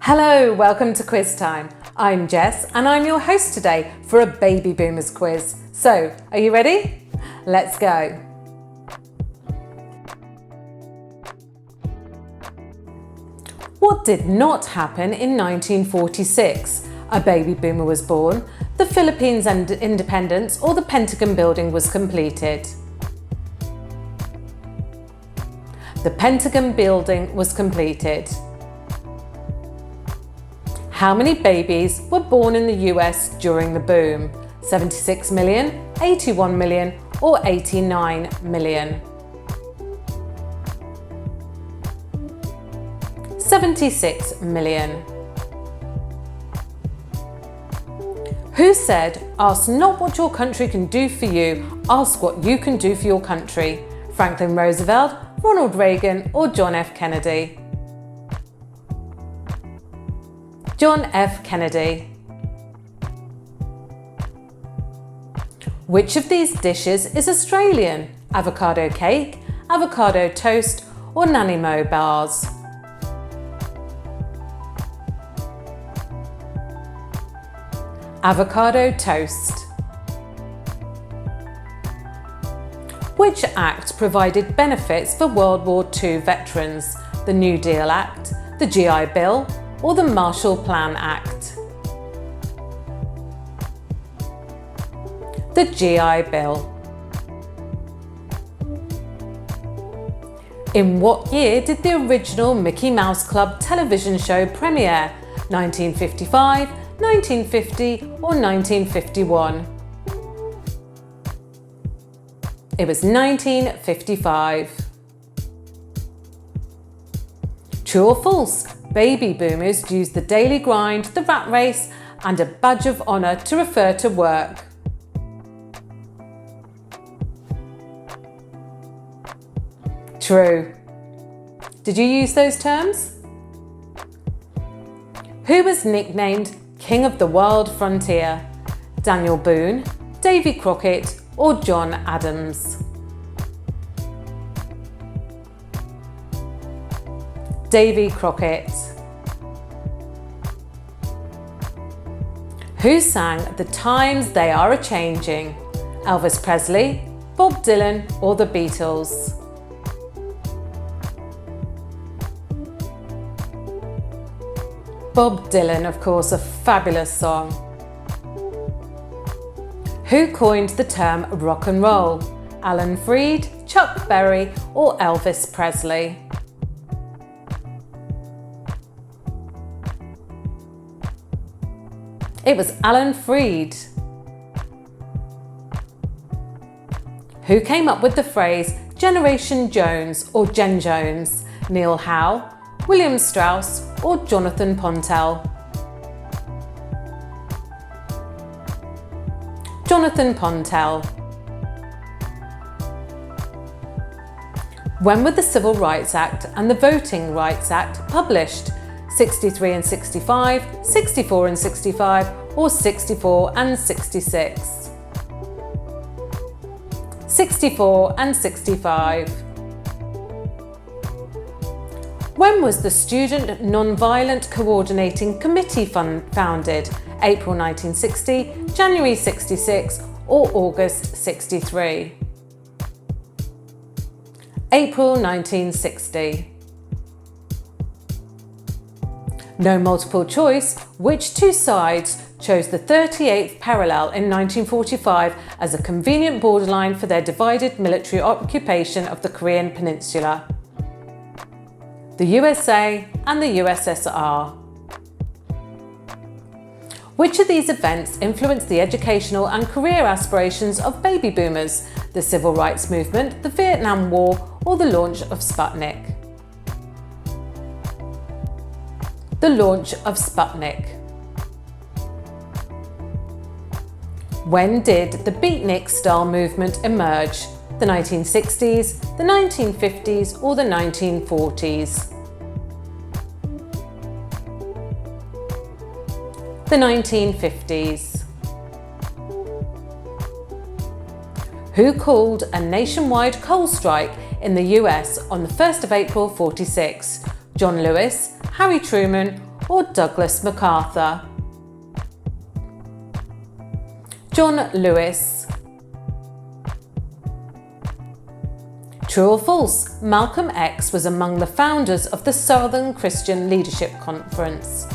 Hello, welcome to Quiz Time. I'm Jess and I'm your host today for a Baby Boomers quiz. So, are you ready? Let's go. What did not happen in 1946? A baby boomer was born, the Philippines' independence, or the Pentagon building was completed. The Pentagon building was completed. How many babies were born in the US during the boom? 76 million, 81 million, or 89 million? 76 million. Who said, "Ask not what your country can do for you, ask what you can do for your country"? Franklin Roosevelt, Ronald Reagan, or John F. Kennedy? John F. Kennedy. Which of these dishes is Australian? Avocado cake, avocado toast, or Nanimo bars? Avocado toast. Which act provided benefits for World War II veterans? The New Deal Act, the GI Bill, or the Marshall Plan Act? The GI Bill. In what year did the original Mickey Mouse Club television show premiere? 1955, 1950, or 1951? It was 1955. True or false? Baby boomers used the daily grind, the rat race, and a badge of honour to refer to work. True. Did you use those terms? Who was nicknamed King of the Wild Frontier? Daniel Boone, Davy Crockett, or John Adams? Davy Crockett. Who sang "The Times They Are A-Changing"? Elvis Presley, Bob Dylan, or the Beatles? Bob Dylan, of course, a fabulous song. Who coined the term rock and roll? Alan Freed, Chuck Berry, or Elvis Presley? It was Alan Freed. Who came up with the phrase Generation Jones or Gen Jones? Neil Howe, William Strauss, or Jonathan Pontel? Jonathan Pontel. When were the Civil Rights Act and the Voting Rights Act published? 63 and 65, 64 and 65, or 64 and 66? 64 and 65. When was the Student Nonviolent Coordinating Committee founded? April 1960, January 66, or August 63? April 1960. No multiple choice. Which two sides chose the 38th parallel in 1945 as a convenient borderline for their divided military occupation of the Korean Peninsula? The USA and the USSR. Which of these events influenced the educational and career aspirations of baby boomers? The Civil Rights Movement, the Vietnam War, or the launch of Sputnik? The launch of Sputnik. When did the beatnik style movement emerge? The 1960s, the 1950s, or the 1940s? The 1950s. Who called a nationwide coal strike in the US on the 1st of April 46? John Lewis, Harry Truman, or Douglas MacArthur? John Lewis. True or false? Malcolm X was among the founders of the Southern Christian Leadership Conference.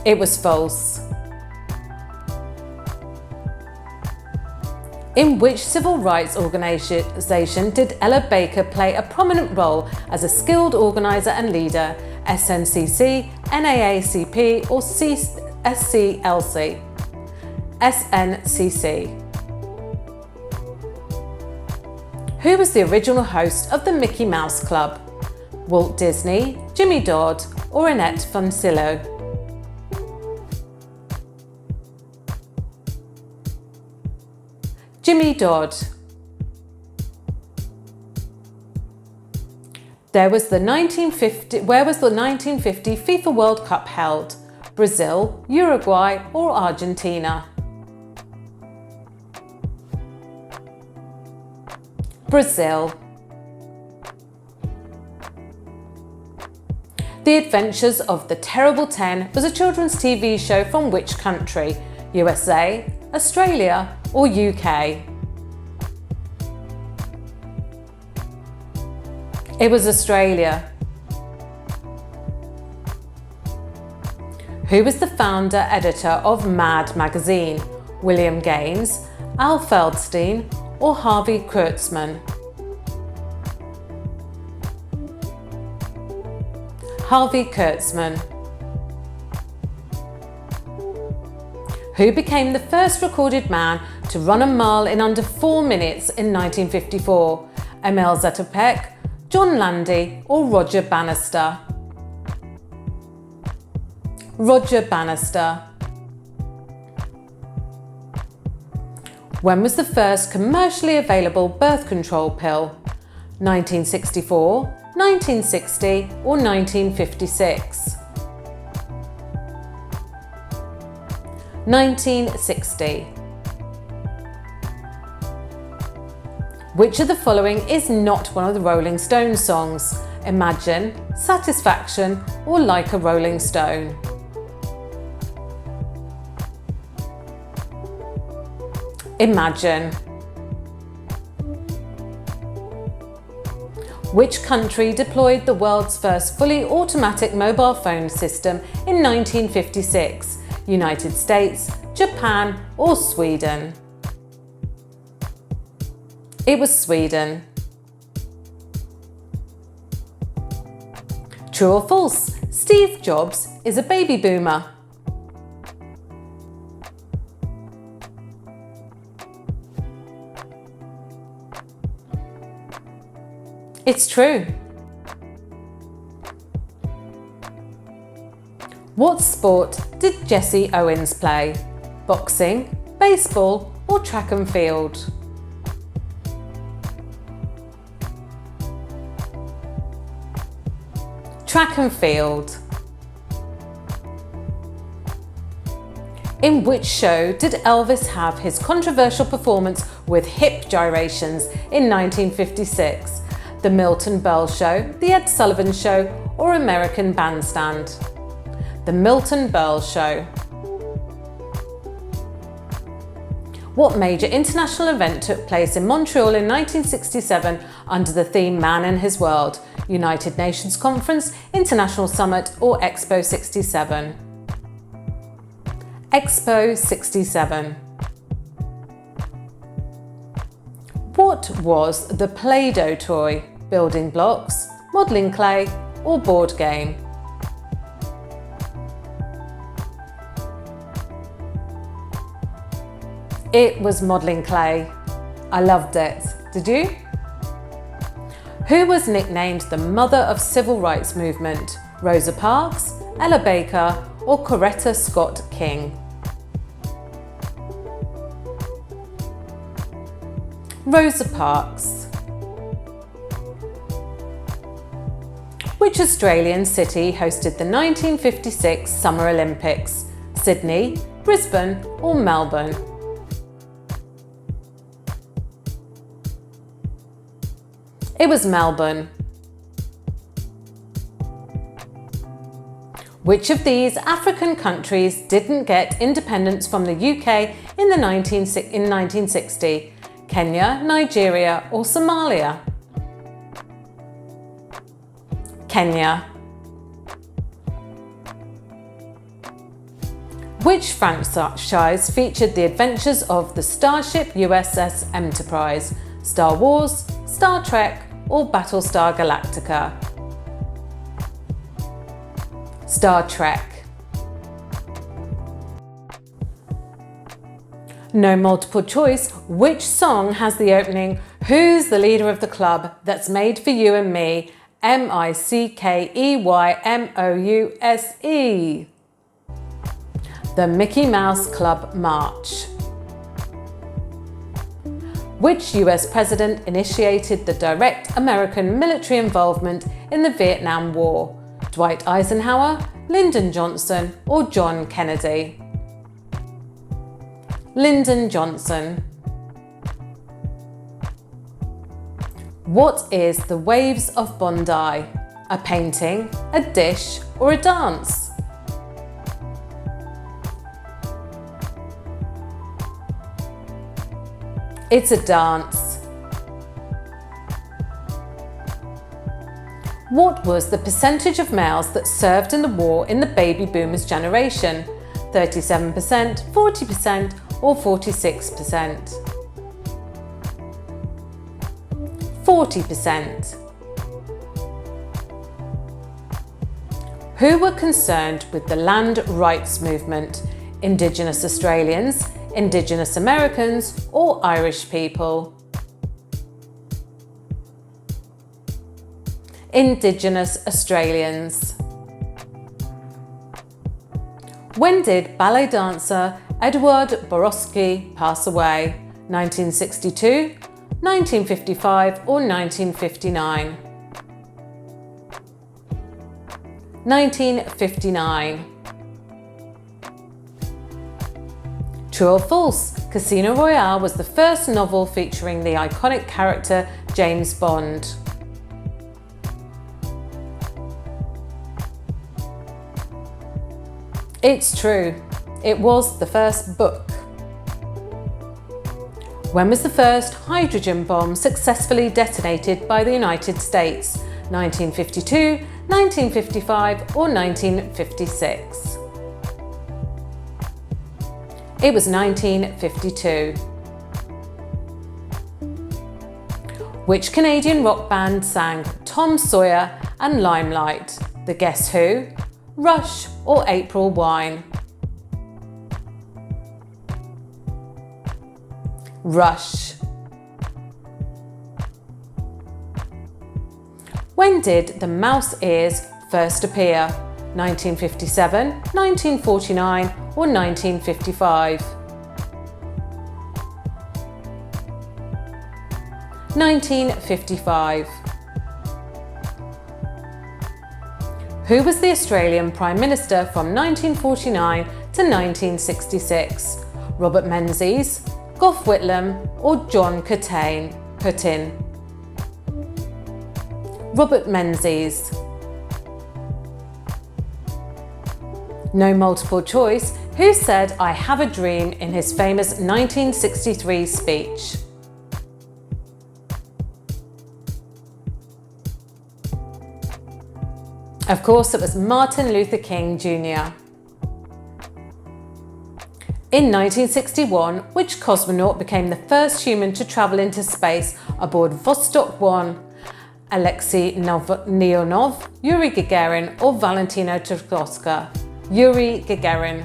It was false. In which civil rights organisation did Ella Baker play a prominent role as a skilled organiser and leader? SNCC, NAACP or SCLC? SNCC. Who was the original host of the Mickey Mouse Club? Walt Disney, Jimmy Dodd or Annette Funicello? Jimmy Dodd. Where was the 1950 FIFA World Cup held? Brazil, Uruguay or Argentina? Brazil. The Adventures of the Terrible 10 was a children's TV show from which country? USA, Australia or UK? It was Australia. Who was the founder editor of Mad magazine? William Gaines, Al Feldstein or Harvey Kurtzman? Harvey Kurtzman. Who became the first recorded man to run a mile in under 4 minutes in 1954? Emil Zatopek, John Landy or Roger Bannister? Roger Bannister. When was the first commercially available birth control pill? 1964, 1960 or 1956? 1960. Which of the following is not one of the Rolling Stones songs? Imagine, Satisfaction or Like a Rolling Stone? Imagine. Which country deployed the world's first fully automatic mobile phone system in 1956? United States, Japan or Sweden? It was Sweden. True or false? Steve Jobs is a baby boomer. It's true. What sport did Jesse Owens play? Boxing, baseball or track and field? Track and field. In which show did Elvis have his controversial performance with hip gyrations in 1956? The Milton Berle Show, The Ed Sullivan Show or American Bandstand? The Milton Berle Show. What major international event took place in Montreal in 1967 under the theme Man and His World? United Nations Conference, International Summit or Expo 67? Expo 67. What was the Play-Doh toy? Building blocks, modelling clay or board game? It was modelling clay. I loved it. Did you? Who was nicknamed the mother of civil rights movement? Rosa Parks, Ella Baker or Coretta Scott King? Rosa Parks. Which Australian city hosted the 1956 Summer Olympics? Sydney, Brisbane or Melbourne? It was Melbourne. Which of these African countries didn't get independence from the UK in 1960? Kenya, Nigeria or Somalia? Kenya. Which franchise featured the adventures of the starship USS Enterprise? Star Wars, Star Trek or Battlestar Galactica? Star Trek. No multiple choice. Which song has the opening "Who's the leader of the club that's made for you and me"? MICKEYMOUSE. The Mickey Mouse Club March. Which US president initiated the direct American military involvement in the Vietnam War? Dwight Eisenhower, Lyndon Johnson or John Kennedy? Lyndon Johnson. What is The Waves of Bondi? A painting, a dish or a dance? It's a dance. What was the percentage of males that served in the war in the baby boomers generation? 37%, 40% or 46%? 40%. Who were concerned with the land rights movement? Indigenous Australians, Indigenous Americans or Irish people? Indigenous Australians. When did ballet dancer Edward Borowski pass away? 1962, 1955 or 1959? 1959. True or false? Casino Royale was the first novel featuring the iconic character James Bond. It's true. It was the first book. When was the first hydrogen bomb successfully detonated by the United States? 1952, 1955 or 1956? It was 1952. Which Canadian rock band sang Tom Sawyer and Limelight? The Guess Who, Rush or April Wine? Rush. When did the mouse ears first appear? 1957, 1949 or 1955? 1955. Who was the Australian Prime Minister from 1949 to 1966? Robert Menzies, Gough Whitlam or John Curtin? Robert Menzies. No multiple choice. Who said "I have a dream" in his famous 1963 speech? Of course, it was Martin Luther King Jr. In 1961, which cosmonaut became the first human to travel into space aboard Vostok 1? Alexei Leonov, Yuri Gagarin or Valentino Tereshkova? Yuri Gagarin.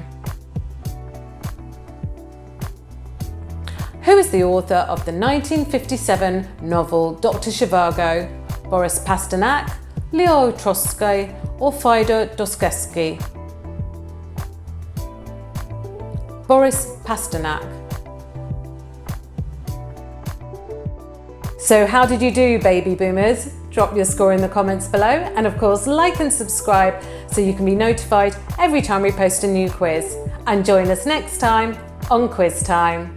Who is the author of the 1957 novel Dr. Zhivago? Boris Pasternak, Leo Trotsky or Fyodor Dostoevsky? Boris Pasternak. So how did you do, baby boomers? Drop your score in the comments below, and of course like and subscribe so you can be notified every time we post a new quiz. And join us next time on Quiz Time.